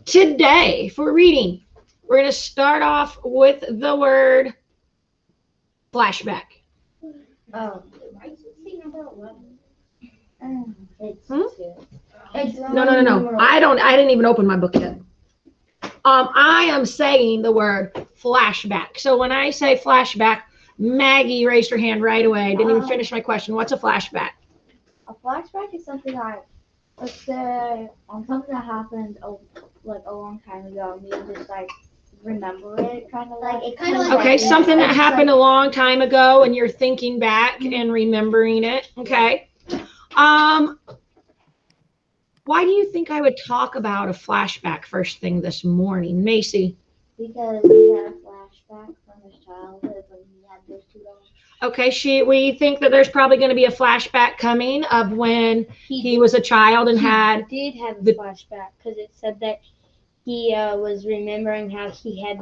today for reading, we're going to start off with the word flashback. Why is it say number 11? It's Hmm? It's No. I didn't even open my book yet. I am saying the word flashback. So when I say flashback, Maggie raised her hand right away. Didn't even finish my question. What's a flashback? A flashback is something let's say, something that happened a long time ago, and you just remember it, kind of like it kind of like okay, something that happened a long time ago, and you're thinking back and remembering it. Okay. Why do you think I would talk about a flashback first thing this morning, Macy? Because he had a flashback from his childhood when he had those two dogs. Okay, we think that there's probably going to be a flashback coming of when he was a child and did have a flashback because it said that he was remembering how he had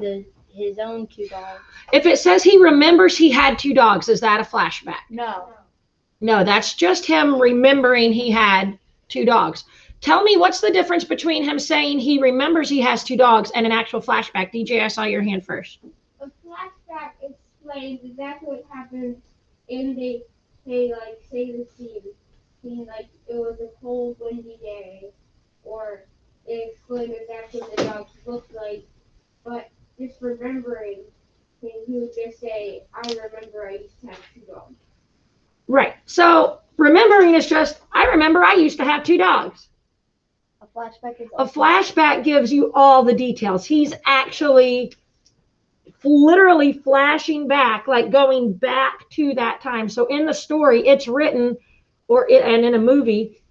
his own two dogs. If it says he remembers he had two dogs, is that a flashback? No, that's just him remembering he had two dogs. Tell me, what's the difference between him saying he remembers he has two dogs and an actual flashback? DJ, I saw your hand first. A flashback explains exactly what happened in the say the scene. Like it was a cold, windy day, or it explained exactly what the dogs looked like. But just remembering, he would just say, "I remember I used to have two dogs." Right. So remembering is just, I remember I used to have two dogs. A flashback gives you all the details. He's actually literally flashing back, like going back to that time. So in the story, it's written, and in a movie,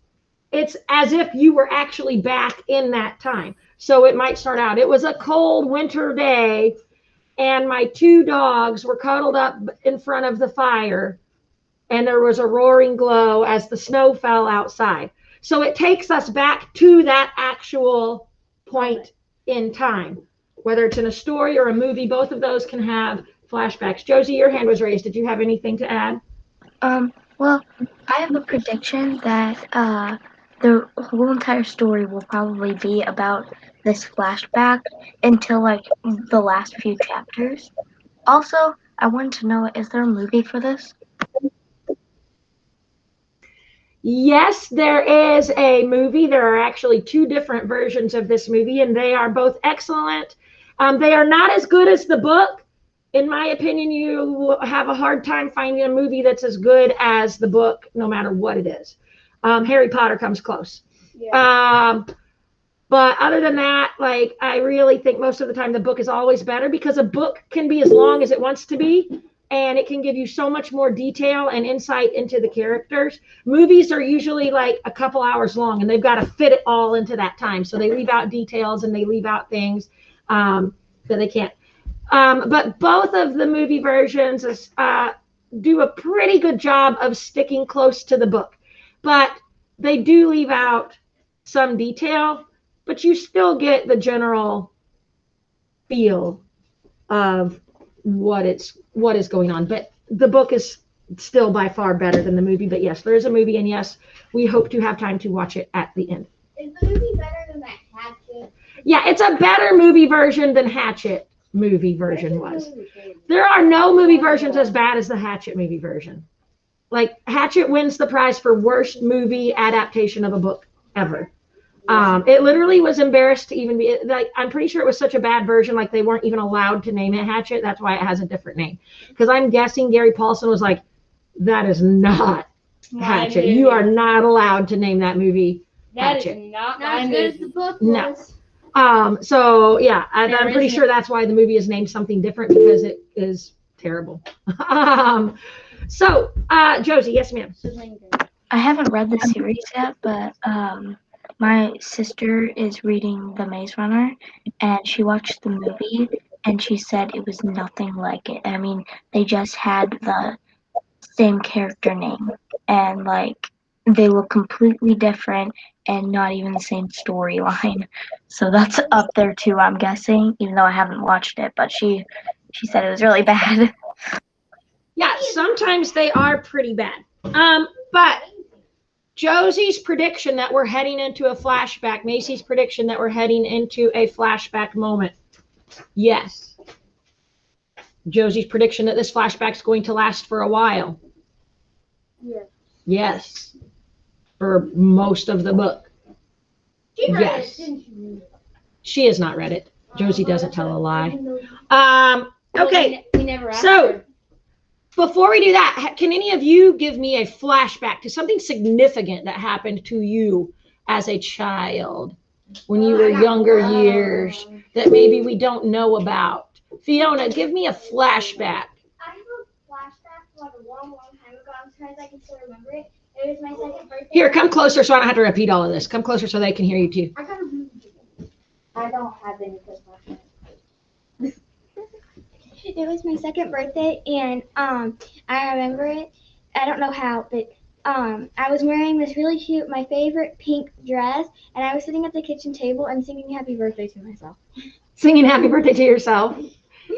it's as if you were actually back in that time. So it might start out, it was a cold winter day, and my two dogs were cuddled up in front of the fire, and there was a roaring glow as the snow fell outside. So it takes us back to that actual point in time. Whether it's in a story or a movie, both of those can have flashbacks. Josie, your hand was raised. Did you have anything to add? Well, I have a prediction that the whole entire story will probably be about this flashback until the last few chapters. Also, I wanted to know, is there a movie for this? Yes, there is a movie. There are actually two different versions of this movie, and they are both excellent. They are not as good as the book. In my opinion, you will have a hard time finding a movie that's as good as the book, no matter what it is. Harry Potter comes close. Yeah. But other than that, I really think most of the time the book is always better, because a book can be as long as it wants to be, and it can give you so much more detail and insight into the characters. Movies are usually like a couple hours long, and they've got to fit it all into that time. So they leave out details and they leave out things that they can't. But both of the movie versions do a pretty good job of sticking close to the book. But they do leave out some detail, but you still get the general feel of what is going on. But the book is still by far better than the movie. But yes, there is a movie, and yes, we hope to have time to watch it at the end. Is the movie better than that Hatchet? Yeah, it's a better movie version than Hatchet movie version was. There are no movie versions as bad as the Hatchet movie version. Like, Hatchet wins the prize for worst movie adaptation of a book ever. It literally was embarrassed to even be, I'm pretty sure it was such a bad version, they weren't even allowed to name it Hatchet. That's why it has a different name. Because I'm guessing Gary Paulson was like, that is not Hatchet. You are not allowed to name that movie Hatchet. That is not as good as the book was. No. So yeah, I'm pretty sure that's why the movie is named something different, because it is terrible. So Josie, yes ma'am. I haven't read the series yet, but my sister is reading The Maze Runner, and she watched the movie, and she said it was nothing like it. I mean, they just had the same character name, and they look completely different and not even the same storyline. So that's up there too, I'm guessing, even though I haven't watched it, but she said it was really bad. Yeah, sometimes they are pretty bad. But Josie's prediction that we're heading into a flashback. Macy's prediction that we're heading into a flashback moment. Yes. Josie's prediction that this flashback is going to last for a while. Yes. Yes. For most of the book. Yes. She has not read it. Josie doesn't tell a lie. Okay. We never asked So her. before we do that, can any of you give me a flashback to something significant that happened to you as a child when you were younger years that maybe we don't know about? Fiona, give me a flashback. I have a flashback from like a long, long time ago. I'm surprised I can still remember it. It was my second birthday. Here, come closer so I don't have to repeat all of this. Come closer so they can hear you too. I don't have any good flashbacks. It was my second birthday, and I remember it. I don't know how, but I was wearing this really cute, my favorite pink dress, and I was sitting at the kitchen table and singing happy birthday to myself. Singing happy birthday to yourself.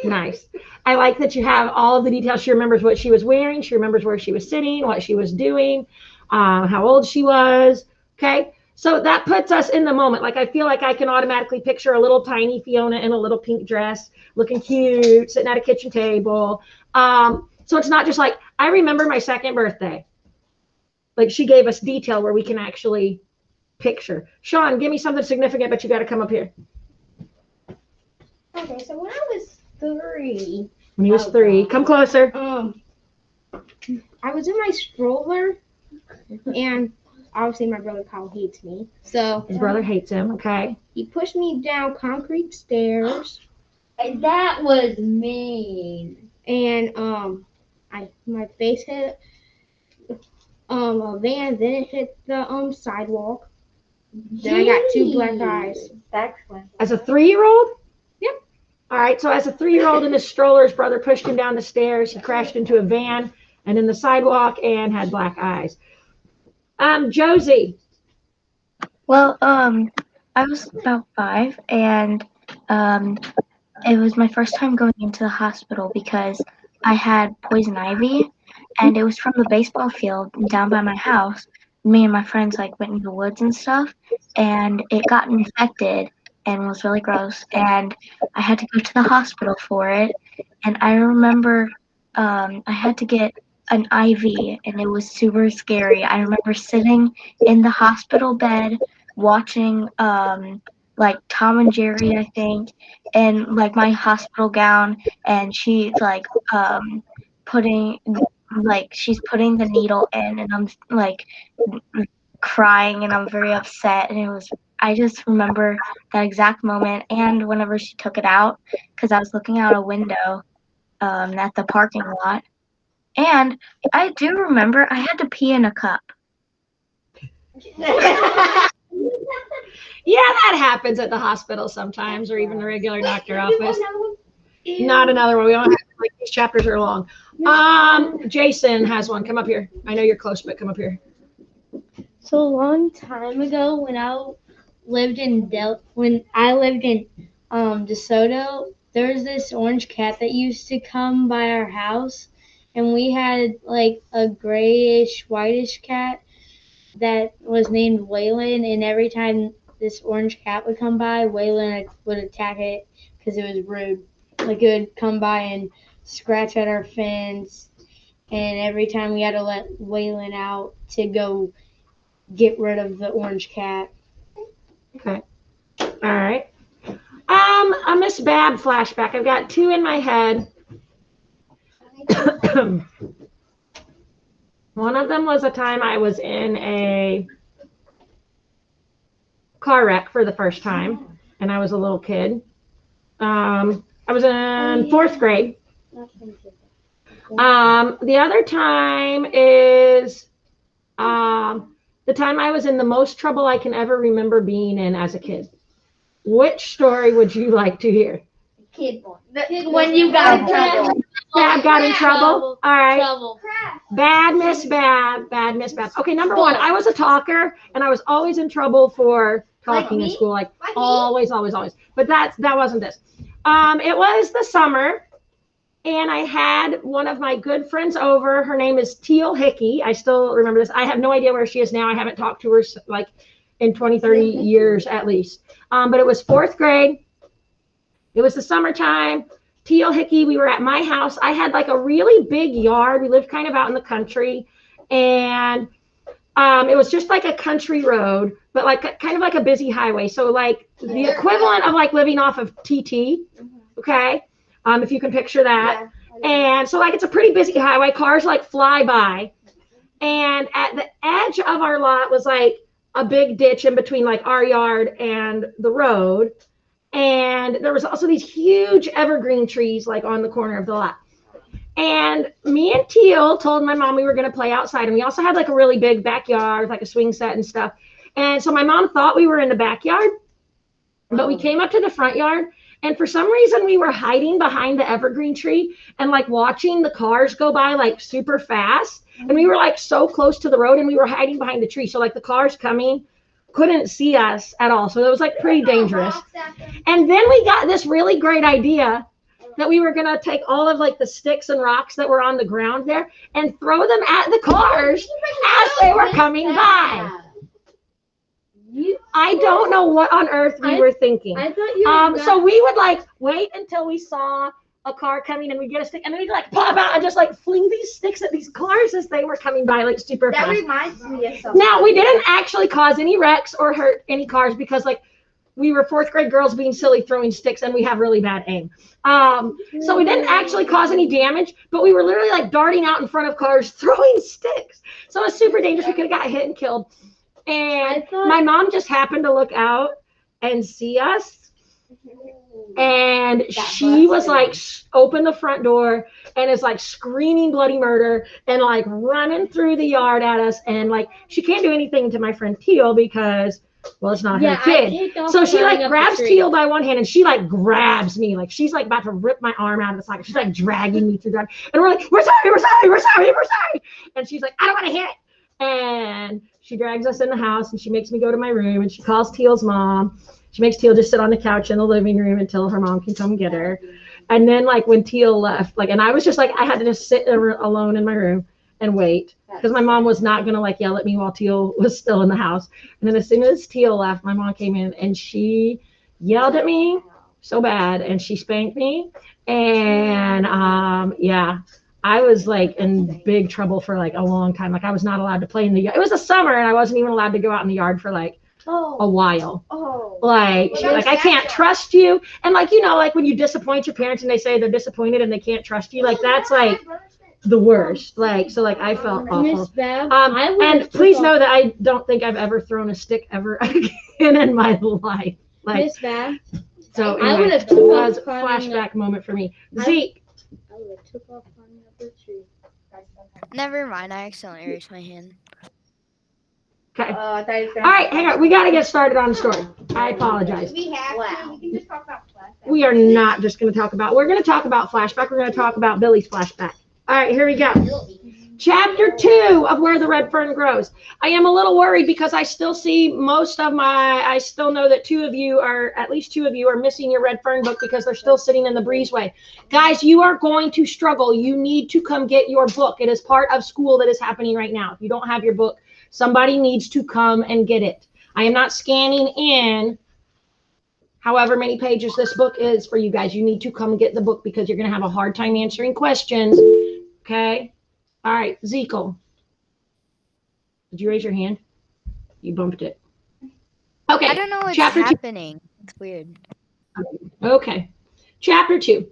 Nice. I like that you have all of the details. She remembers what she was wearing. She remembers where she was sitting, what she was doing, how old she was. Okay. So that puts us in the moment. Like, I feel like I can automatically picture a little tiny Fiona in a little pink dress, looking cute, sitting at a kitchen table. So it's not just like, I remember my second birthday. Like, she gave us detail where we can actually picture. Sean, give me something significant, but you got to come up here. Okay, so when I was 3. When he was 3. Come closer. I was in my stroller, and obviously my brother Kyle hates me. So His brother hates him, okay? he pushed me down concrete stairs, That was mean. and my face hit a van, then it hit the sidewalk. Then I got 2 black eyes. That's when. As a 3-year-old? Yep. All right, so as a 3-year-old in his stroller, his brother pushed him down the stairs. He crashed into a van and in the sidewalk and had black eyes. Josie. Well, I was about 5, and it was my first time going into the hospital because I had poison ivy, and it was from the baseball field down by my house. Me and my friends like went in the woods and stuff, and it got infected and was really gross, and I had to go to the hospital for it. And I remember I had to get an IV, and it was super scary. I remember sitting in the hospital bed watching like Tom and Jerry, I think, and like my hospital gown, and she's like she's putting the needle in, and I'm like crying, and I'm very upset, and I just remember that exact moment, and whenever she took it out, because I was looking out a window at the parking lot, and I do remember I had to pee in a cup. Yeah, that happens at the hospital sometimes, or even the regular doctor office. Not another one. We don't have, like, these chapters are long. Jason has one. Come up here. I know you're close, but come up here. So a long time ago, when I lived in DeSoto, there was this orange cat that used to come by our house, and we had like a grayish, whitish cat that was named Waylon, and every time this orange cat would come by, Waylon would attack it because it was rude. Like, it would come by and scratch at our fence, and every time we had to let Waylon out to go get rid of the orange cat. Okay. All right. A Miss Bab flashback. I've got 2 in my head. One of them was a time I was in a car wreck for the first time, and I was a little kid. I was in 4th grade. The other time is the time I was in the most trouble I can ever remember being in as a kid. Which story would you like to hear? Kid one. When you got in trouble. Bab got in trouble? All right. Trouble. Bad Miss Bab. Bad Miss Bab. Okay, number 1, I was a talker, and I was always in trouble for talking in school. Like, always. But that wasn't this. It was the summer, And I had one of my good friends over. Her name is Teal Hickey. I still remember this. I have no idea where she is now. I haven't talked to her like in 20, 30 years at least. But it was fourth grade. It was the summertime. Teal Hickey, we were at my house. I had like a really big yard. We lived kind of out in the country. And it was just like a country road, but like kind of like a busy highway. So like the equivalent of like living off of TT. Okay. If you can picture that. And so like it's a pretty busy highway. Cars like fly by. And at the edge of our lot was like a big ditch in between like our yard and the road. And there was also these huge evergreen trees like on the corner of the lot. And me and Teal told my mom we were going to play outside. And we also had like a really big backyard, like a swing set and stuff. And so my mom thought we were in the backyard, but we came up to the front yard. And for some reason, we were hiding behind the evergreen tree and like watching the cars go by like super fast. And we were like so close to the road and we were hiding behind the tree. So like the cars coming couldn't see us at all. So it was like pretty dangerous. And then we got this really great idea that we were going to take all of like the sticks and rocks that were on the ground there and throw them at the cars as they were coming by. I don't know what on earth we were thinking. I thought you were so we would like wait until we saw a car coming and we'd get a stick and then we'd like pop out and just like fling these sticks at these cars as they were coming by like super fast. That reminds me of something. Now, we didn't actually cause any wrecks or hurt any cars because like we were fourth grade girls being silly throwing sticks and we have really bad aim. So we didn't actually cause any damage, but we were literally like darting out in front of cars throwing sticks. So it was super dangerous. We could have got hit and killed. And my mom just happened to look out and see us. And she was like, open the front door and is like screaming bloody murder and like running through the yard at us. And like, she can't do anything to my friend Teal because, well, it's not her kid. So she like grabs Teal by one hand and she like grabs me. Like she's like about to rip my arm out of the socket. She's like dragging me through the yard. And we're like, we're sorry. And she's like, I don't want to hit it. And she drags us in the house and she makes me go to my room and she calls Teal's mom. She makes Teal just sit on the couch in the living room until her mom can come get her. And then like when Teal left, like, and I was just like, I had to just sit alone in my room and wait because my mom was not going to like yell at me while Teal was still in the house. And then as soon as Teal left, my mom came in and she yelled at me so bad and she spanked me. And yeah, I was like in big trouble for like a long time. Like I was not allowed to play in the yard. It was the summer and I wasn't even allowed to go out in the yard for like a while. Like she's like, I can't trust you. And like, you know, like when you disappoint your parents and they say they're disappointed and they can't trust you, like that's like the worst. Like, so like I felt awful. And please know that I don't think I've ever thrown a stick ever again in my life. Like, Miss Bath. So I anyway, would have it took was a off climbing flashback moment for me. Zeke. I would have took off climbing up the tree. Never mind, I accidentally erased my hand. Okay. All right, hang on. We got to get started on the story. I apologize. We have to. We can just talk about flashbacks. We are not just going to talk about, we're going to talk about flashback. We're going to talk about Billy's flashback. All right, here we go. Chapter 2 of Where the Red Fern Grows. I am a little worried because I still see I still know that at least two of you are missing your Red Fern book because they're still sitting in the breezeway. Guys, you are going to struggle. You need to come get your book. It is part of school that is happening right now. If you don't have your book, somebody needs to come and get it. I am not scanning in however many pages this book is for you guys. You need to come get the book because you're going to have a hard time answering questions. Okay? All right, Zekel. Did you raise your hand? You bumped it. Okay. I don't know what's Chapter 2. happening. It's weird. Okay. Chapter 2.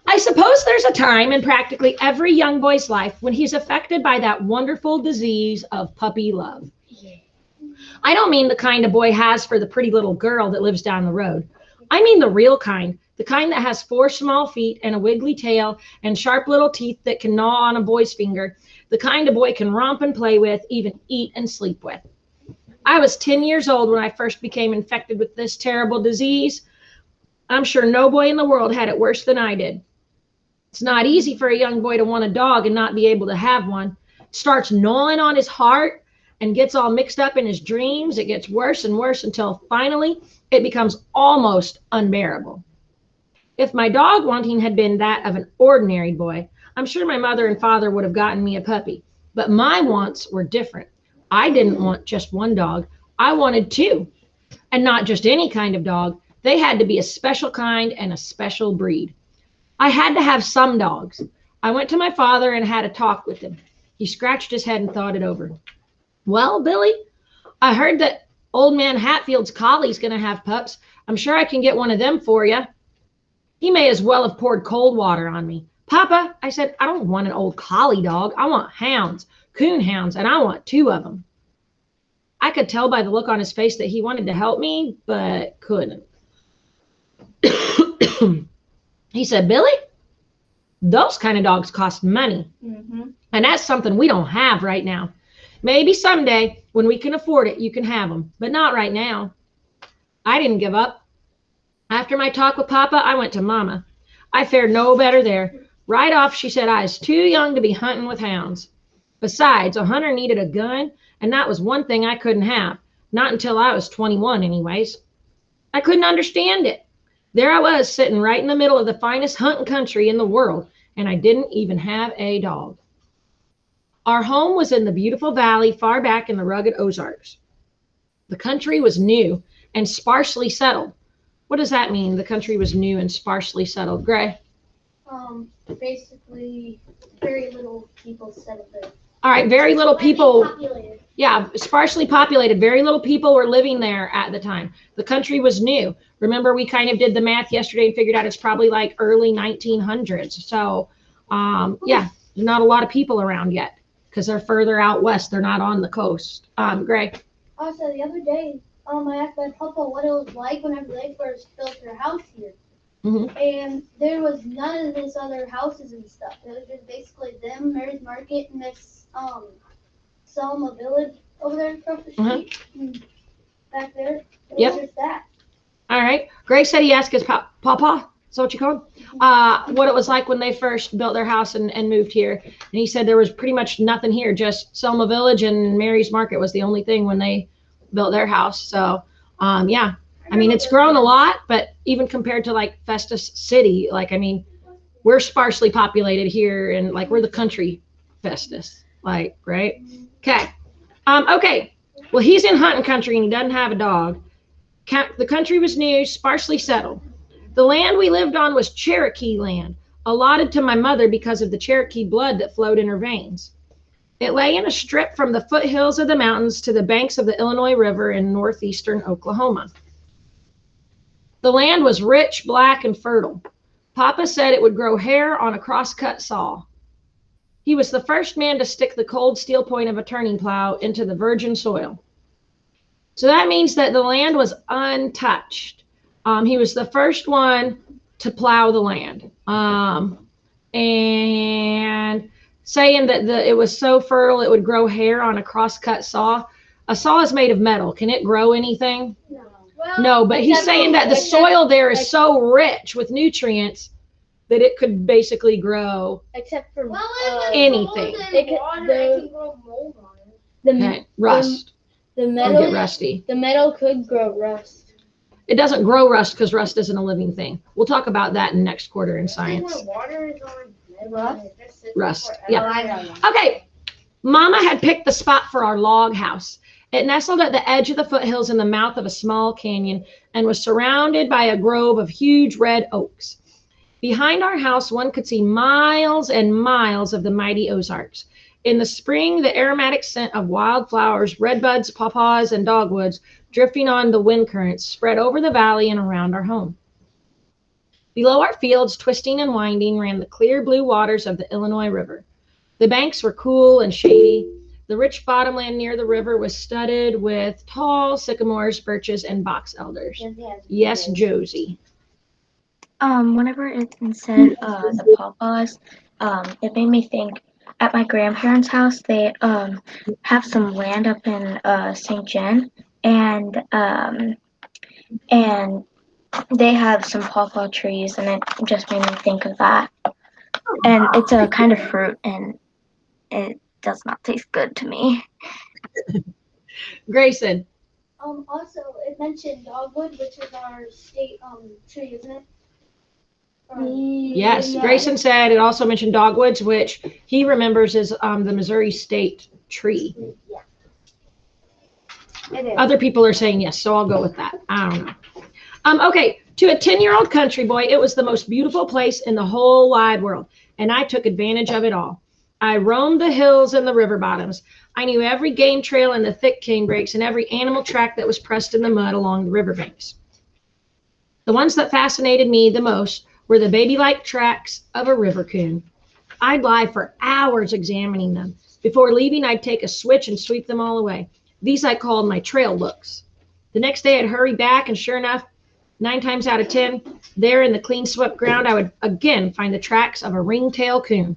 I suppose there's a time in practically every young boy's life when he's affected by that wonderful disease of puppy love. I don't mean the kind a boy has for the pretty little girl that lives down the road. I mean the real kind. The kind that has 4 small feet and a wiggly tail and sharp little teeth that can gnaw on a boy's finger. The kind a boy can romp and play with, even eat and sleep with. I was 10 years old when I first became infected with this terrible disease. I'm sure no boy in the world had it worse than I did. It's not easy for a young boy to want a dog and not be able to have one. It starts gnawing on his heart and gets all mixed up in his dreams. It gets worse and worse until finally it becomes almost unbearable. If my dog wanting had been that of an ordinary boy, I'm sure my mother and father would have gotten me a puppy. But my wants were different. I didn't want just one dog. I wanted two. And not just any kind of dog. They had to be a special kind and a special breed. I had to have some dogs. I went to my father and had a talk with him. He scratched his head and thought it over. Well, Billy, I heard that old man Hatfield's collie's going to have pups. I'm sure I can get one of them for you. He may as well have poured cold water on me. Papa, I said, I don't want an old collie dog. I want hounds, coon hounds, and I want two of them. I could tell by the look on his face that he wanted to help me, but couldn't. He said, Billy, those kind of dogs cost money. Mm-hmm. And that's something we don't have right now. Maybe someday when we can afford it, you can have them, but not right now. I didn't give up. After my talk with Papa, I went to Mama. I fared no better there. Right off, she said I was too young to be hunting with hounds. Besides, a hunter needed a gun, and that was one thing I couldn't have. Not until I was 21, anyways. I couldn't understand it. There I was, sitting right in the middle of the finest hunting country in the world, and I didn't even have a dog. Our home was in the beautiful valley far back in the rugged Ozarks. The country was new and sparsely settled. What does that mean? The country was new and sparsely settled. Gray? Basically, very little people settled there. All right, very little people. Populated. Yeah, sparsely populated. Very little people were living there at the time. The country was new. Remember, we kind of did the math yesterday and figured out it's probably like early 1900s. So, yeah, there's not a lot of people around yet because they're further out west. They're not on the coast. Gray? Also, the other day, I asked my papa what it was like whenever they first built their house here. Mm-hmm. And there was none of this other houses and stuff. It was just basically them, Mary's Market, and this Selma Village over there across the street. And back there, it was just that. All right. Gray said he asked his papa, is that what you call him? What it was like when they first built their house and moved here. And he said there was pretty much nothing here, just Selma Village and Mary's Market was the only thing when they built their house. So, yeah. I mean, it's grown a lot, but even compared to like Festus City, like, I mean, we're sparsely populated here and like we're the country Festus, like, right? Okay. Okay. Well, he's in hunting country and he doesn't have a dog. The country was new, sparsely settled. The land we lived on was Cherokee land, allotted to my mother because of the Cherokee blood that flowed in her veins. It lay in a strip from the foothills of the mountains to the banks of the Illinois River in northeastern Oklahoma. The land was rich, black, and fertile. Papa said it would grow hair on a cross-cut saw. He was the first man to stick the cold steel point of a turning plow into the virgin soil. So that means that the land was untouched. He was the first one to plow the land. And saying that it was so fertile it would grow hair on a cross-cut saw. A saw is made of metal. Can it grow anything? No. No, but he's saying that the soil there is so rich with nutrients that it could basically grow Except for anything. It could- Water, it can grow mold on it. Okay, rust. The It'll metal, get rusty. the metal could grow rust. It doesn't grow rust because rust isn't a living thing. We'll talk about that in next quarter in science. Water is on Rust? it just sits Rust, forever. yeah. I don't know. Okay, Mama had picked the spot for our log house. It nestled at the edge of the foothills in the mouth of a small canyon and was surrounded by a grove of huge red oaks. Behind our house, one could see miles and miles of the mighty Ozarks. In the spring, the aromatic scent of wildflowers, redbuds, pawpaws, and dogwoods drifting on the wind currents spread over the valley and around our home. Below our fields, twisting and winding, ran the clear blue waters of the Illinois River. The banks were cool and shady. The rich bottomland near the river was studded with tall sycamores, birches, and box elders. Yes, Josie. Whenever it said the pawpaws, it made me think at my grandparents' house they have some land up in St. John and they have some pawpaw trees and it just made me think of that. And it's a kind of fruit and it does not taste good to me. Grayson. Also, it mentioned dogwood, which is our state tree, isn't it? Yes, Grayson said it also mentioned dogwoods, which he remembers is the Missouri State tree. Yeah. It is. Other people are saying yes, so I'll go with that. I don't know. Okay, to a 10-year-old country boy, it was the most beautiful place in the whole wide world, and I took advantage of it all. I roamed the hills and the river bottoms. I knew every game trail and the thick cane brakes and every animal track that was pressed in the mud along the riverbanks. The ones that fascinated me the most were the baby-like tracks of a river coon. I'd lie for hours examining them. Before leaving, I'd take a switch and sweep them all away. These I called my trail looks. The next day, I'd hurry back, and sure enough, 9 times out of 10, there in the clean swept ground, I would again find the tracks of a ringtail coon.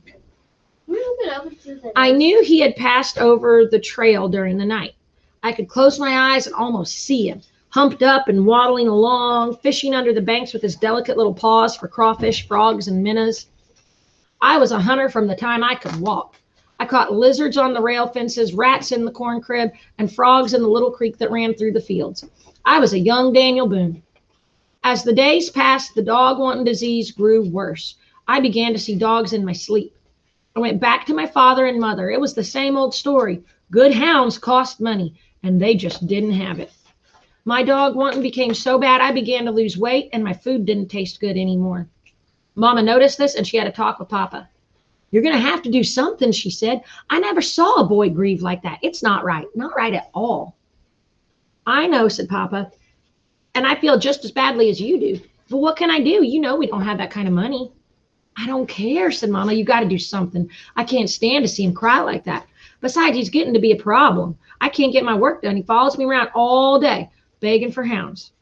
I knew he had passed over the trail during the night. I could close my eyes and almost see him, humped up and waddling along, fishing under the banks with his delicate little paws for crawfish, frogs, and minnows. I was a hunter from the time I could walk. I caught lizards on the rail fences, rats in the corn crib, and frogs in the little creek that ran through the fields. I was a young Daniel Boone. As the days passed, the dog-wanting disease grew worse. I began to see dogs in my sleep. I went back to my father and mother. It was the same old story. Good hounds cost money, and they just didn't have it. My dog-wanting became so bad I began to lose weight, and my food didn't taste good anymore. Mama noticed this, and she had a talk with Papa. You're going to have to do something, she said. I never saw a boy grieve like that. It's not right. Not right at all. I know, said Papa, and I feel just as badly as you do. But what can I do? You know we don't have that kind of money. I don't care, said Mama. You got to do something. I can't stand to see him cry like that. Besides, he's getting to be a problem. I can't get my work done. He follows me around all day, begging for hounds.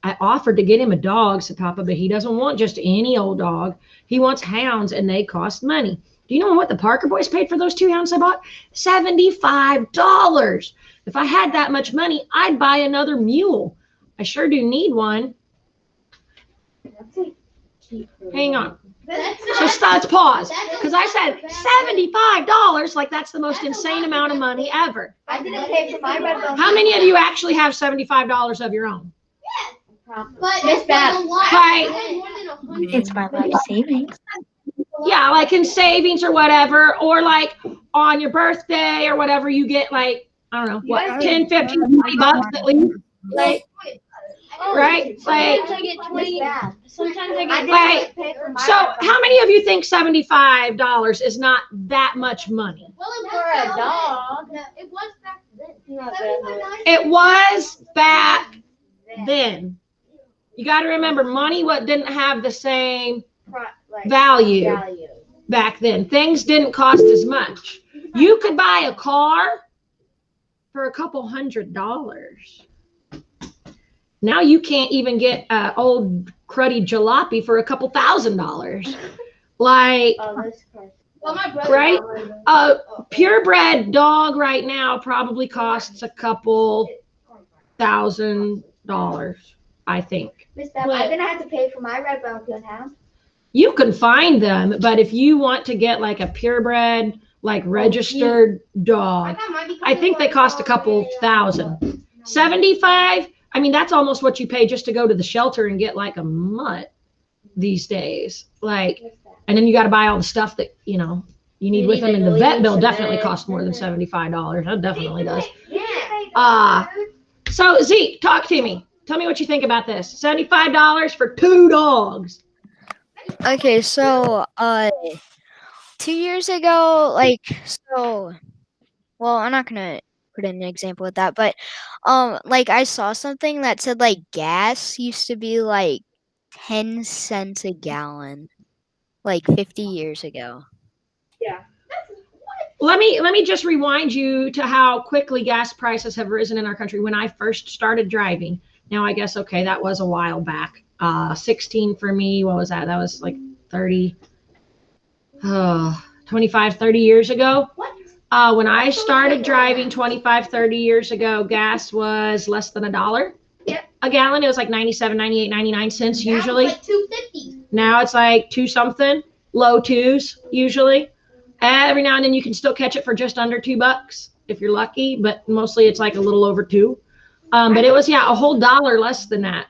I offered to get him a dog, said Papa, but he doesn't want just any old dog. He wants hounds, and they cost money. Do you know what the Parker boys paid for those 2 hounds I bought? $75. If I had that much money, I'd buy another mule. I sure do need one. Hang on. Just let's pause, because I said $75, like that's the most insane amount of money ever. I didn't pay for my red bone. How many of you actually have $75 of your own? But Miss Beth. Right. It's my life savings. Yeah, like in savings or whatever, or like on your birthday or whatever, you get like, I don't know, what, 10, 15, 20 bucks at least. Like, right? Like, Sometimes I get 20. Sometimes I get like, so how many of you think $75 is not that much money? Well, it For a dog. It was back then. It was back then. You got to remember, money didn't have the same value back then. Things didn't cost as much. You could buy a car for a couple $100s. Now you can't even get an old cruddy jalopy for a couple $1,000s. Like, Well, my brother. right? A purebred dog right now probably costs a couple $1,000, I think. Miss Beth, I'm gonna have to pay for my red bone coon hound. You can find them, but if you want to get like a purebred, like registered dog, I think they cost a couple $1,000. 75, I mean, that's almost what you pay just to go to the shelter and get like a mutt these days. Like, and then you got to buy all the stuff that, you know, you need with them. And the vet bill definitely costs more than $75. That definitely does. So Zeke, talk to me. Tell me what you think about this. $75 for 2 dogs. Okay, so 2 years ago, well, I'm not gonna put in an example with that, but like I saw something that said like gas used to be like 10 cents a gallon, like 50 years ago. Let me just rewind you to how quickly gas prices have risen in our country. When I first started driving, now I guess, okay, that was a while back. 16 for me, what was that? That was like 25, 30 years ago. When I started driving 25, 30 years ago, gas was less than $1 a gallon. It was like 97, 98, 99 cents usually. Now it's like $2.50. Now it's like 2 something, low 2s usually. Every now and then you can still catch it for just under $2 if you're lucky, but mostly it's like a little over 2. But it was, a whole $1 less than that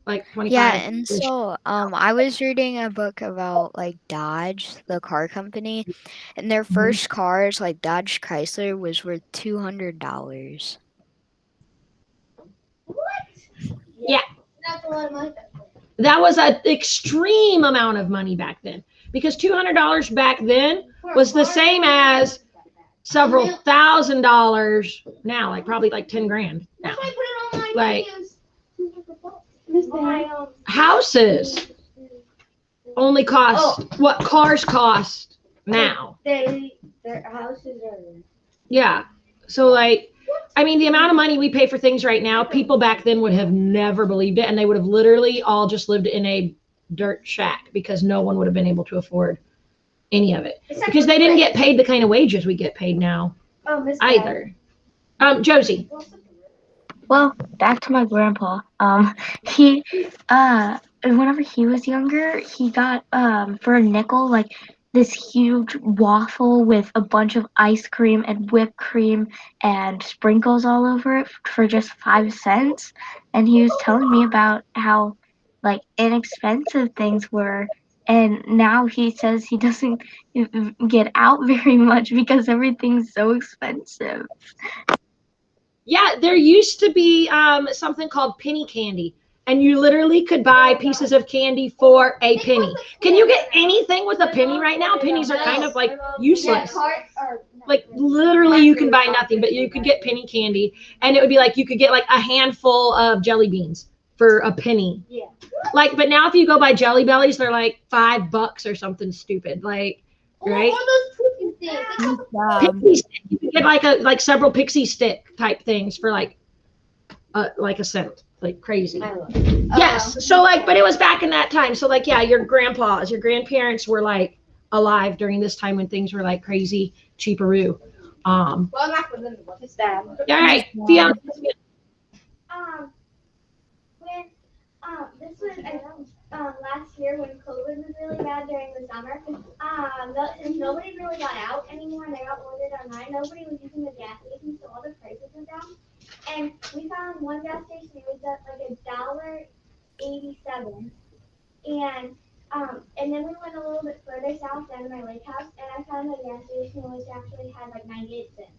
like 25. Yeah, and so I was reading a book about like Dodge, the car company, and their first cars, like Dodge Chrysler, was worth $200. Yeah. That's a lot of money. That was an extreme amount of money back then, because $200 back then was the same as several $1,000s now, like probably like 10 grand now. Like houses only cost what cars cost now. Their houses are. Yeah. So like, I mean, the amount of money we pay for things right now, people back then would have never believed it, and they would have literally all just lived in a dirt shack because no one would have been able to afford any of it, because they didn't get paid the kind of wages we get paid now either. Josie. Well, back to my grandpa. He, whenever he was younger, he got for a nickel like this huge waffle with a bunch of ice cream and whipped cream and sprinkles all over it for just 5 cents. And he was telling me about how like inexpensive things were. And now he says he doesn't get out very much because everything's so expensive. Yeah, there used to be something called penny candy, and you literally could buy pieces of candy for a penny. Can you get anything with a penny right now? Pennies are kind of like useless. Like literally you can buy nothing, but you could get penny candy, and it would be like you could get like a handful of jelly beans for a penny. Yeah. Like, but now if you go buy Jelly Bellies, they're like $5 or something stupid. Like, right? Pixie stick. You can get like several pixie stick type things for like a cent, like crazy. Yes. So like, but it was back in that time. So like, yeah, your grandparents were like alive during this time when things were like crazy cheaperoo. Well, not for them. It's that. All right, Fiona. When this was last year when COVID was really bad during the summer. Nobody really got out anymore. They got ordered online. Nobody was using the gas station, so all the prices were down. And we found one gas station. It was at like $1.87. And then we went a little bit further south down to my lake house, and I found a gas station which actually had like 98 cents.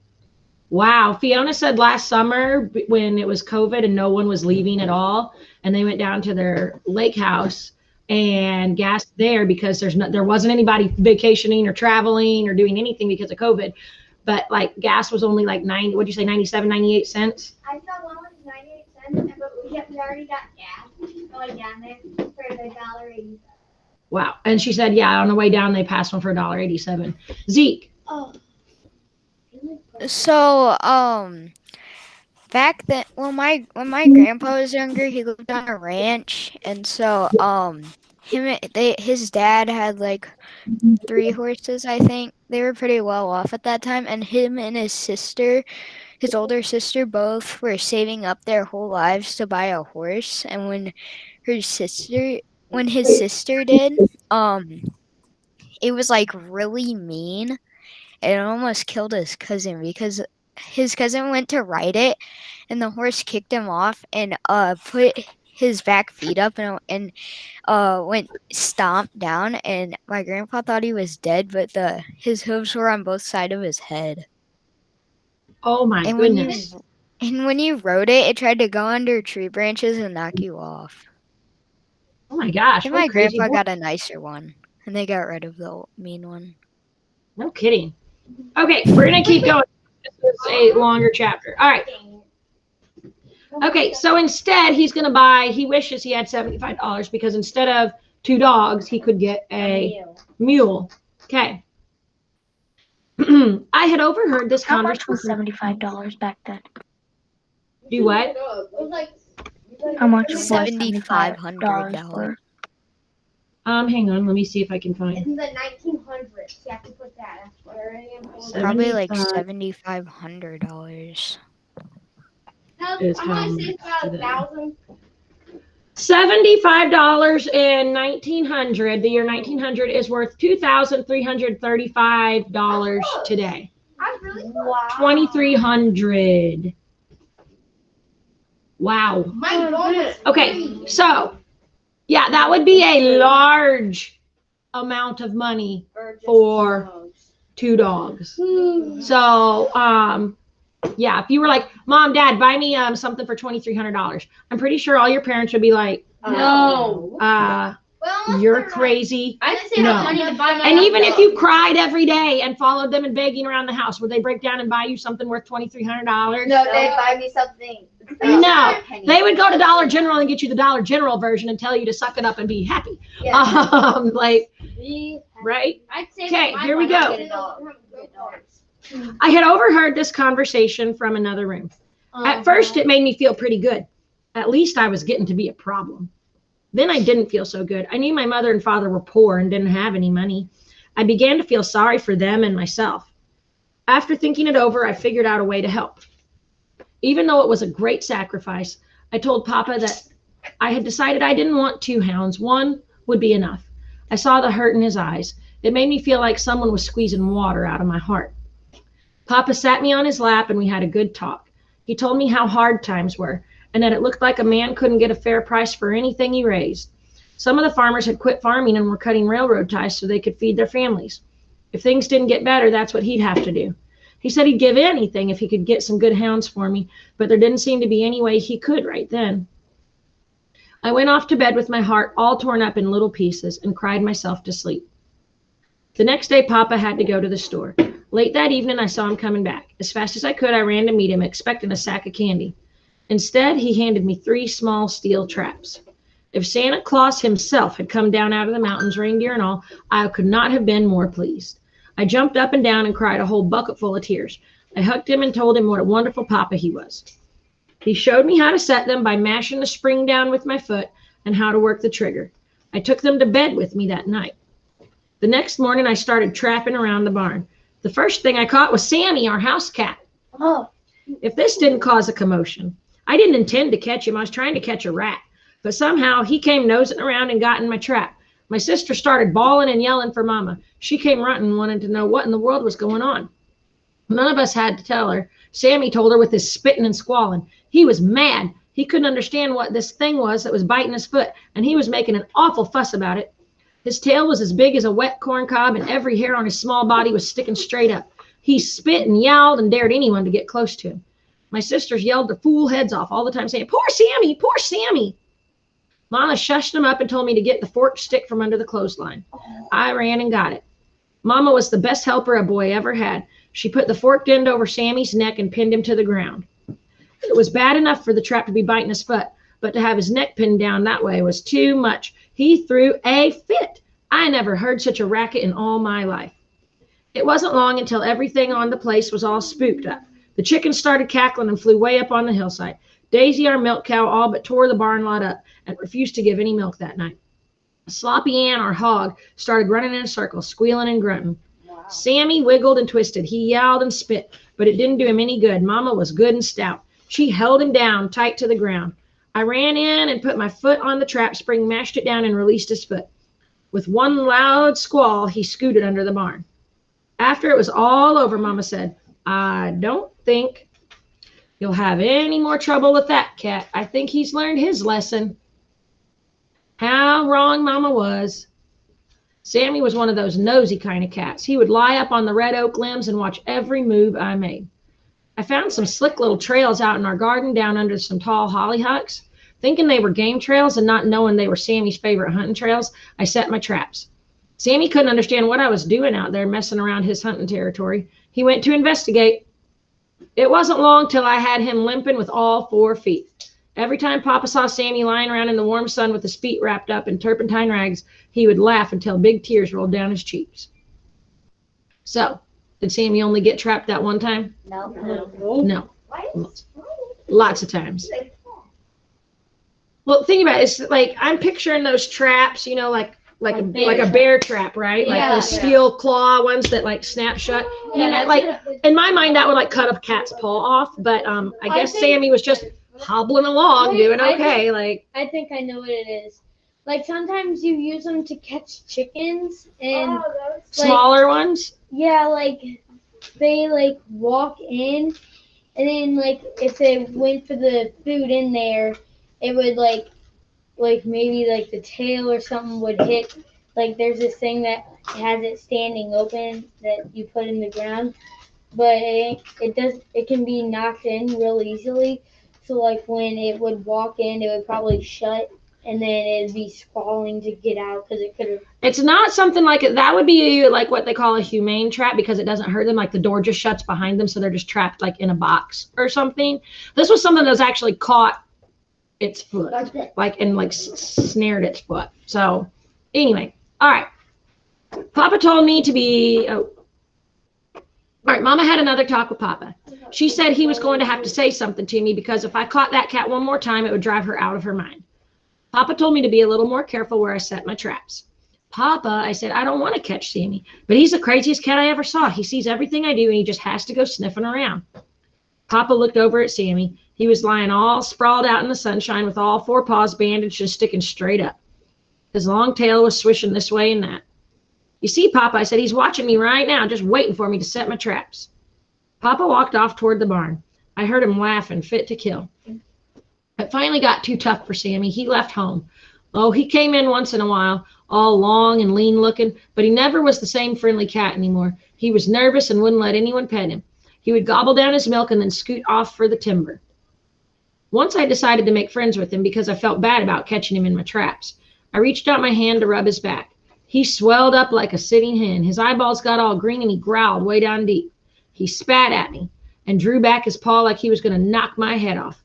Wow. Fiona said last summer when it was COVID and no one was leaving at all, and they went down to their lake house and gassed there because there wasn't anybody vacationing or traveling or doing anything because of COVID. But like gas was only like 97, 98 cents? I saw one was 98 cents, but we already got gas going down there for $1.87. Wow. And she said, yeah, on the way down they passed one for $1.87. Zeke. Oh. So, back then, when my grandpa was younger, he lived on a ranch, and so his dad had like 3 horses, I think. They were pretty well off at that time, and him and his older sister, both were saving up their whole lives to buy a horse. And when his sister did, it was like really mean. It almost killed his cousin because his cousin went to ride it, and the horse kicked him off and put his back feet up and went stomped down. And my grandpa thought he was dead, but his hooves were on both sides of his head. Oh my goodness. When you rode it, it tried to go under tree branches and knock you off. Oh my gosh. And my grandpa got a nicer one, and they got rid of the mean one. No kidding. Okay, we're going to keep going. This is a longer chapter. All right. Okay, so instead he wishes he had $75 because instead of 2 dogs, he could get a mule. Okay. I had overheard this How much conversation. was $75 back then? Do what? How much was $7,500. Hang on, let me see if I can find. In the 1900s, you have to put that. Probably like $7,500. Is I'm how gonna say much about today? 1,000. $75 in 1900. The year 1900 is worth $2,335 today. Wow. 2,300. Wow. My dog was Okay, so yeah, that would be a large amount of money for 2 dogs. So, yeah, if you were like, Mom, Dad, buy me something for $2,300, I'm pretty sure all your parents would be like, No. you're crazy. I didn't say No. money to buy my And even if dog. you cried every day and followed them and begging around the house, would they break down and buy you something worth $2,300? No, they'd buy me something. No, they would go to Dollar General and get you the Dollar General version and tell you to suck it up and be happy. Yeah. Like, right? I'd say Okay, my here we dog go. get a dog. I had overheard this conversation from another room. At first, it made me feel pretty good. At least I was getting to be a problem. Then I didn't feel so good. I knew my mother and father were poor and didn't have any money. I began to feel sorry for them and myself. After thinking it over, I figured out a way to help. Even though it was a great sacrifice, I told Papa that I had decided I didn't want 2 hounds. 1 would be enough. I saw the hurt in his eyes. It made me feel like someone was squeezing water out of my heart. Papa sat me on his lap and we had a good talk. He told me how hard times were and that it looked like a man couldn't get a fair price for anything he raised. Some of the farmers had quit farming and were cutting railroad ties so they could feed their families. If things didn't get better, that's what he'd have to do. He said he'd give anything if he could get some good hounds for me, but there didn't seem to be any way he could right then. I went off to bed with my heart all torn up in little pieces and cried myself to sleep. The next day, Papa had to go to the store. Late that evening, I saw him coming back. As fast as I could, I ran to meet him, expecting a sack of candy. Instead, he handed me 3 small steel traps. If Santa Claus himself had come down out of the mountains, reindeer and all, I could not have been more pleased. I jumped up and down and cried a whole bucket full of tears. I hugged him and told him what a wonderful papa he was. He showed me how to set them by mashing the spring down with my foot and how to work the trigger. I took them to bed with me that night. The next morning, I started trapping around the barn. The first thing I caught was Sammy, our house cat. Oh. If this didn't cause a commotion, I didn't intend to catch him. I was trying to catch a rat, but somehow he came nosing around and got in my trap. My sister started bawling and yelling for Mama. She came running and wanted to know what in the world was going on. None of us had to tell her. Sammy told her with his spitting and squalling. He was mad. He couldn't understand what this thing was that was biting his foot, and he was making an awful fuss about it. His tail was as big as a wet corn cob, and every hair on his small body was sticking straight up. He spit and yowled and dared anyone to get close to him. My sisters yelled their fool heads off all the time, saying, "Poor Sammy, poor Sammy." Mama shushed him up and told me to get the forked stick from under the clothesline. I ran and got it. Mama was the best helper a boy ever had. She put the forked end over Sammy's neck and pinned him to the ground. It was bad enough for the trap to be biting his foot, but to have his neck pinned down that way was too much. He threw a fit. I never heard such a racket in all my life. It wasn't long until everything on the place was all spooked up. The chickens started cackling and flew way up on the hillside. Daisy, our milk cow, all but tore the barn lot up and refused to give any milk that night. Sloppy Ann, our hog, started running in a circle, squealing and grunting. Wow. Sammy wiggled and twisted. He yowled and spit, but it didn't do him any good. Mama was good and stout. She held him down tight to the ground. I ran in and put my foot on the trap spring, mashed it down, and released his foot. With one loud squall, he scooted under the barn. After it was all over, Mama said, "I don't think you'll have any more trouble with that cat. I think he's learned his lesson." How wrong Mama was. Sammy was one of those nosy kind of cats. He would lie up on the red oak limbs and watch every move I made. I found some slick little trails out in our garden down under some tall hollyhocks. Thinking they were game trails and not knowing they were Sammy's favorite hunting trails, I set my traps. Sammy couldn't understand what I was doing out there messing around his hunting territory. He went to investigate. It wasn't long till I had him limping with all 4 feet. Every time Papa saw Sammy lying around in the warm sun with his feet wrapped up in turpentine rags, he would laugh until big tears rolled down his cheeks. So, did Sammy only get trapped that one time? No. No. Lots of times. Well, think about it. It's like I'm picturing those traps, you know, like a bear trap, right? Like those steel claw ones that like snap shut. And like in my mind, that would like cut a cat's paw off. But I guess Sammy was just hobbling along, doing okay. I think I know what it is. Like sometimes you use them to catch chickens and smaller ones. Yeah, like they like walk in And then like if they went for the food in there, it would like maybe like the tail or something would hit. Like there's this thing that has it standing open that you put in the ground, but it can be knocked in real easily. So like when it would walk in, it would probably shut, and then it'd be squalling to get out because it could have. It's not something like it. That would be like what they call a humane trap because it doesn't hurt them. Like the door just shuts behind them, so they're just trapped like in a box or something. This was something that was actually caught its foot, like and like snared its foot. So anyway, all right. Papa told me to be. Oh. All right, Mama had another talk with Papa. She said he was going to have to say something to me because if I caught that cat one more time, it would drive her out of her mind. Papa told me to be a little more careful where I set my traps. Papa, I said, I don't want to catch Sammy, but he's the craziest cat I ever saw. He sees everything I do, and he just has to go sniffing around. Papa looked over at Sammy. He was lying all sprawled out in the sunshine with all four paws bandaged and sticking straight up. His long tail was swishing this way and that. You see, Papa, I said, he's watching me right now, just waiting for me to set my traps. Papa walked off toward the barn. I heard him laughing, fit to kill. It finally got too tough for Sammy. He left home. Oh, he came in once in a while, all long and lean looking, but he never was the same friendly cat anymore. He was nervous and wouldn't let anyone pet him. He would gobble down his milk and then scoot off for the timber. Once I decided to make friends with him because I felt bad about catching him in my traps. I reached out my hand to rub his back. He swelled up like a sitting hen. His eyeballs got all green and he growled way down deep. He spat at me and drew back his paw like he was going to knock my head off.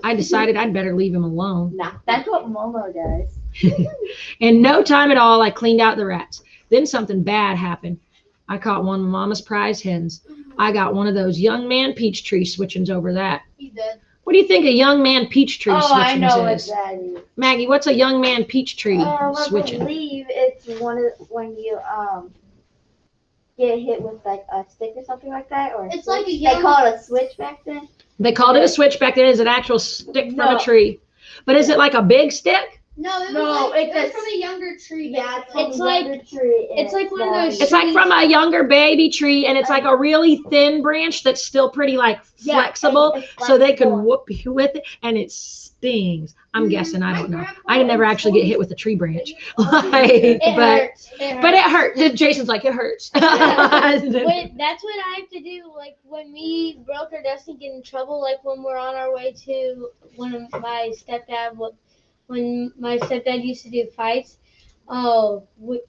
I decided I'd better leave him alone. Nah, that's what Momo does. In no time at all, I cleaned out the rats. Then something bad happened. I caught one of Mama's prize hens. I got one of those young man peach tree switchings over that. He did. What do you think a young man peach tree switchings I know is? what that is. Maggie, what's a young man peach tree I switching? believe it's when you get hit with like a stick or something like that, or It's like a they young. call it a switch back then. They called it a switch back then. It's an actual stick from No. a tree. But is it like a big stick? No, it was No, like, it's it was a- from a younger tree. Yeah, basically. it's like tree. and it's like one of those- It's like from a younger baby tree, and it's like a really thin branch that's still pretty like flexible, so they can whoop you with it, and it stings. I'm guessing. I don't know. I didn't never actually get hit with a tree branch, like, but it hurt. Jason's like it hurts. That's what I have to do. Like when me, Broke, or Dusty get in trouble, like when we're on our way to when my stepdad used to do fights. Oh, we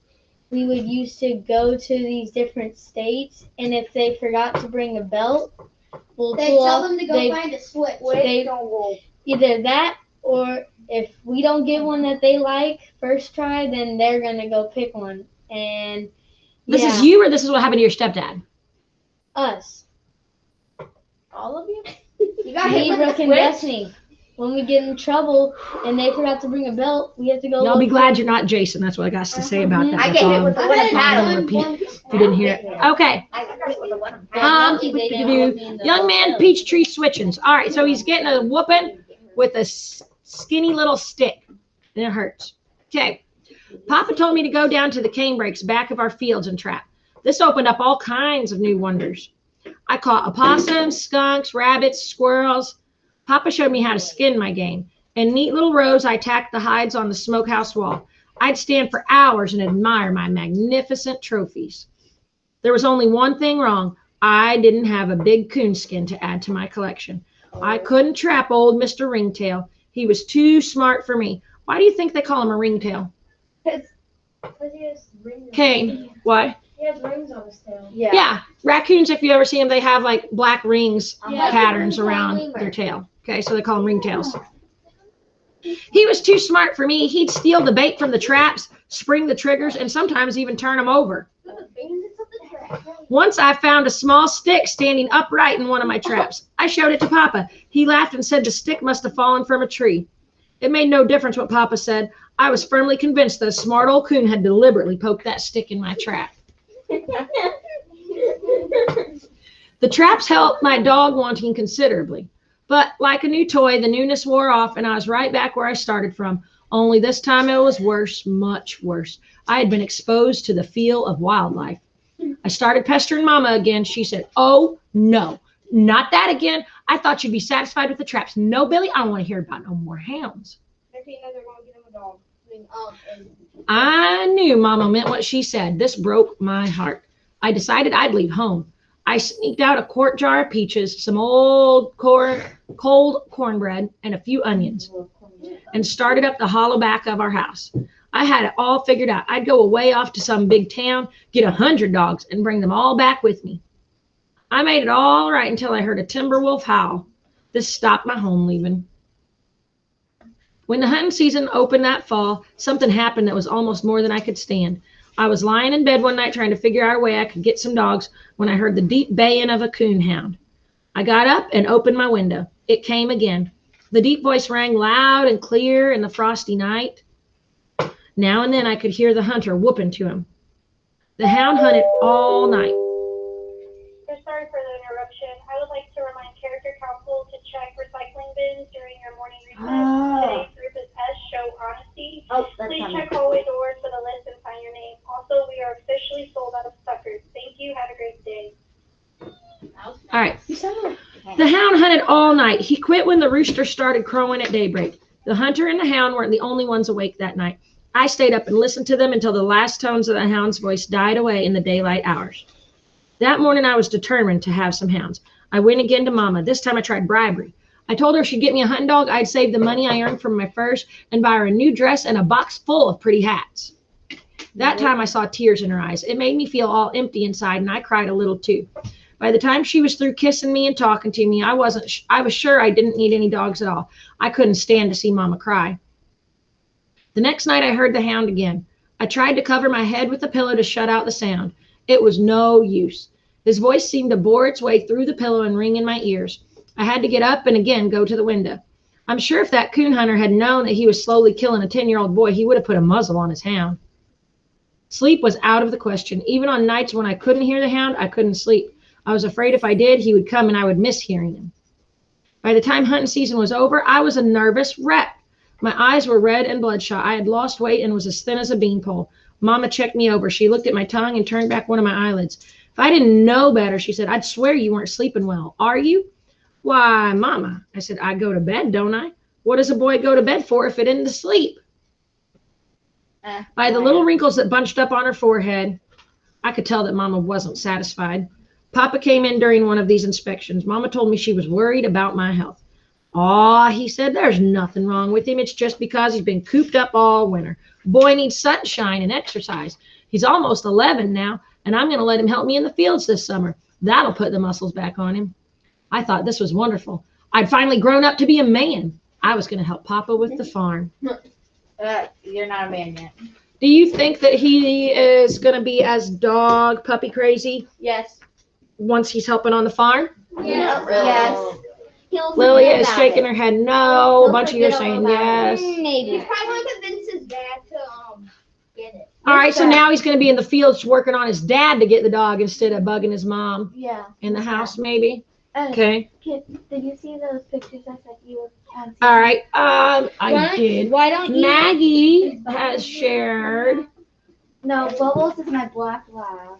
would used to go to these different states, and if they forgot to bring a belt, They tell them to go find a switch. Either that, or if we don't get one that they like first try, then they're gonna go pick one. And This is you, or this is what happened to your stepdad? us. All of you. You got Me, hit with Brooke, the and switch. Destiny. When we get in trouble and they forgot to bring a belt, we have to go. Y'all be look glad you're not Jason. That's what I got to say about that. I That's get all hit with the I'm one not paddle. gonna repeat if you didn't hear it. Okay. I got hit with the one. Lucky they didn't put me in the Young man belt. peach tree switchings. All right, so he's getting a whooping with a skinny little stick, and it hurts. Okay. Papa told me to go down to the cane brakes back of our fields and trap. This opened up all kinds of new wonders. I caught opossums, skunks, rabbits, squirrels. Papa showed me how to skin my game. In neat little rows, I tacked the hides on the smokehouse wall. I'd stand for hours and admire my magnificent trophies. There was only one thing wrong. I didn't have a big coonskin to add to my collection. I couldn't trap old Mr. Ringtail. He was too smart for me. Why do you think they call him a ringtail? Kane, why? He has rings on his tail. Yeah, raccoons, if you ever see them, they have like black rings Yeah. patterns around their tail. Okay, so they call them ringtails. He was too smart for me. He'd steal the bait from the traps, spring the triggers, and sometimes even turn them over. Once I found a small stick standing upright in one of my traps. I showed it to Papa. He laughed and said the stick must have fallen from a tree. It made no difference what Papa said. I was firmly convinced that a smart old coon had deliberately poked that stick in my trap. The traps helped my dog wanting considerably. But like a new toy, the newness wore off, and I was right back where I started from. Only this time it was worse, much worse. I had been exposed to the feel of wildlife. I started pestering Mama again. She said, "Oh, no, not that again. I thought you'd be satisfied with the traps. No, Billy, I don't want to hear about no more hounds. Maybe another one, get him a dog. I knew Mama meant what she said. This broke my heart. I decided I'd leave home. I sneaked out a quart jar of peaches, some old cold cornbread, and a few onions, and started up the hollow back of our house. I had it all figured out. I'd go away off to some big town, get 100 dogs, and bring them all back with me. I made it all right until I heard a timber wolf howl. This stopped my home leaving. When the hunting season opened that fall, something happened that was almost more than I could stand. I was lying in bed one night trying to figure out a way I could get some dogs when I heard the deep baying of a coon hound. I got up and opened my window. It came again. The deep voice rang loud and clear in the frosty night. Now and then I could hear the hunter whooping to him. The hound hunted all night. Sorry for the interruption. I would like to remind Character Council to check recycling bins during your morning recess. Today's group is S, show honesty. Please check hallway doors for the list and sign your name. Also, we are officially sold out of suckers. Thank you. Have a great day. All right. The hound hunted all night. He quit when the rooster started crowing at daybreak. The hunter and the hound weren't the only ones awake that night. I stayed up and listened to them until the last tones of the hound's voice died away in the daylight hours. That morning, I was determined to have some hounds. I went again to Mama. This time I tried bribery. I told her if she'd get me a hunting dog, I'd save the money I earned from my furs and buy her a new dress and a box full of pretty hats. That time I saw tears in her eyes. It made me feel all empty inside, and I cried a little too. By the time she was through kissing me and talking to me, I was sure I didn't need any dogs at all. I couldn't stand to see Mama cry. The next night I heard the hound again. I tried to cover my head with a pillow to shut out the sound. It was no use. His voice seemed to bore its way through the pillow and ring in my ears. I had to get up and again go to the window. I'm sure if that coon hunter had known that he was slowly killing a 10-year-old boy, he would have put a muzzle on his hound. Sleep was out of the question. Even on nights when I couldn't hear the hound, I couldn't sleep. I was afraid if I did, he would come and I would miss hearing him. By the time hunting season was over, I was a nervous wreck. My eyes were red and bloodshot. I had lost weight and was as thin as a beanpole. Mama checked me over. She looked at my tongue and turned back one of my eyelids. If I didn't know better, she said, I'd swear you weren't sleeping well. Are you? Why, Mama, I said, I go to bed, don't I? What does a boy go to bed for if it isn't to sleep? By the little wrinkles that bunched up on her forehead, I could tell that Mama wasn't satisfied. Papa came in during one of these inspections. Mama told me she was worried about my health. Aw, he said, there's nothing wrong with him. It's just because he's been cooped up all winter. Boy needs sunshine and exercise. He's almost 11 now, and I'm going to let him help me in the fields this summer. That'll put the muscles back on him. I thought this was wonderful. I'd finally grown up to be a man. I was going to help Papa with the farm. You're not a man yet. Do you think that he is going to be as dog puppy crazy? Yes. Once he's helping on the farm? Yeah. Yes. Lily is shaking her head no. A bunch of you are saying yes. Maybe. He's probably going to convince his dad to get it. All right, so now he's going to be in the fields working on his dad to get the dog instead of bugging his mom. Yeah. In the house, maybe. Okay. Did you see those pictures I sent you? All right. I did. Why don't you? Maggie has shared No, Bubbles is my black lab.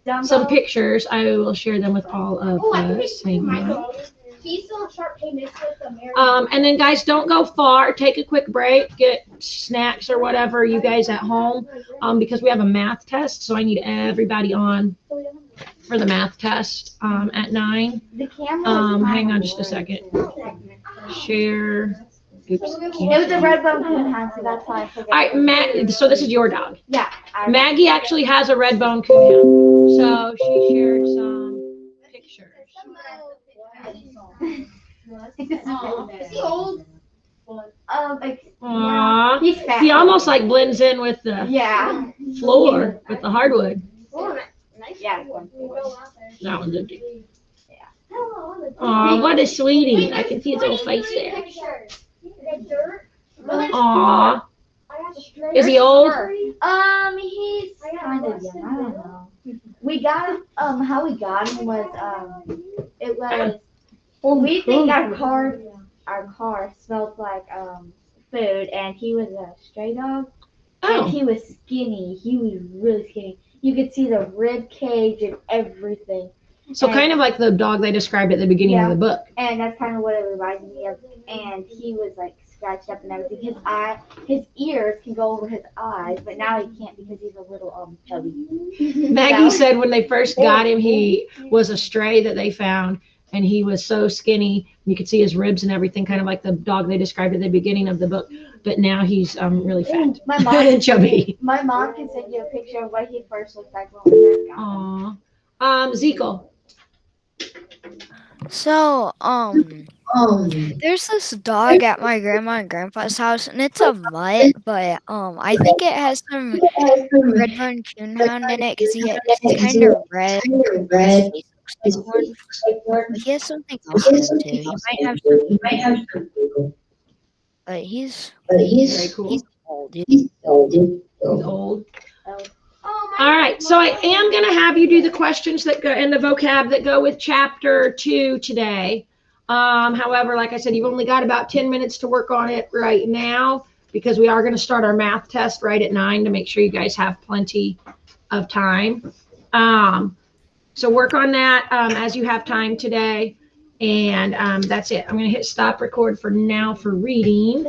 Dumbo. some pictures. I will share them with all of Oh, I think us. it's Hang on. Michael. He's still a sharp pay mixed with American. And then guys, don't go far. Take a quick break, get snacks or whatever you guys at home, because we have a math test. So I need everybody on for the math test at 9. The camera. Hang on just a second. Share. Oops. It was a red bone coonhound, so that's why I forgot. All right, so this is your dog. Yeah. Maggie actually has a red bone coonhound, so she shared some pictures. Is he old? Aww. He's fat. He almost like blends in with the Yeah. floor, with the hardwood. Yeah. That one's empty. Aw, what a sweetie. I can see his little face there. Aw. Is he old? He's kind of young. I don't know. We got him. How we got him was it was. We think our car smelled like food, and he was a stray dog. Oh. And he was skinny. He was really skinny. You could see the rib cage and everything. So kind of like the dog they described at the beginning of the book. And that's kind of what it reminded me of. And he was like scratched up and everything. His ears can go over his eyes, but now he can't because he's a little chubby. Maggie said when they first got him, he was a stray that they found, and he was so skinny. You could see his ribs and everything, kind of like the dog they described at the beginning of the book. But now he's really fat and chubby. My mom can send you a picture of what he first looked like when we first got him. Aww. Zekel. So, there's this dog at my grandma and grandpa's house, and it's a mutt, but I think it has some Redbone Coonhound in it because he's kind of red. His face looks like one, but he has something else in him too. He might have some, but he's Very cool. he's old. He's old. All right, so I am going to have you do the questions that go in the vocab that go with chapter 2 today. However, like I said, you've only got about 10 minutes to work on it right now because we are going to start our math test right at 9 to make sure you guys have plenty of time. So work on that as you have time today. And that's it. I'm going to hit stop record for now for reading.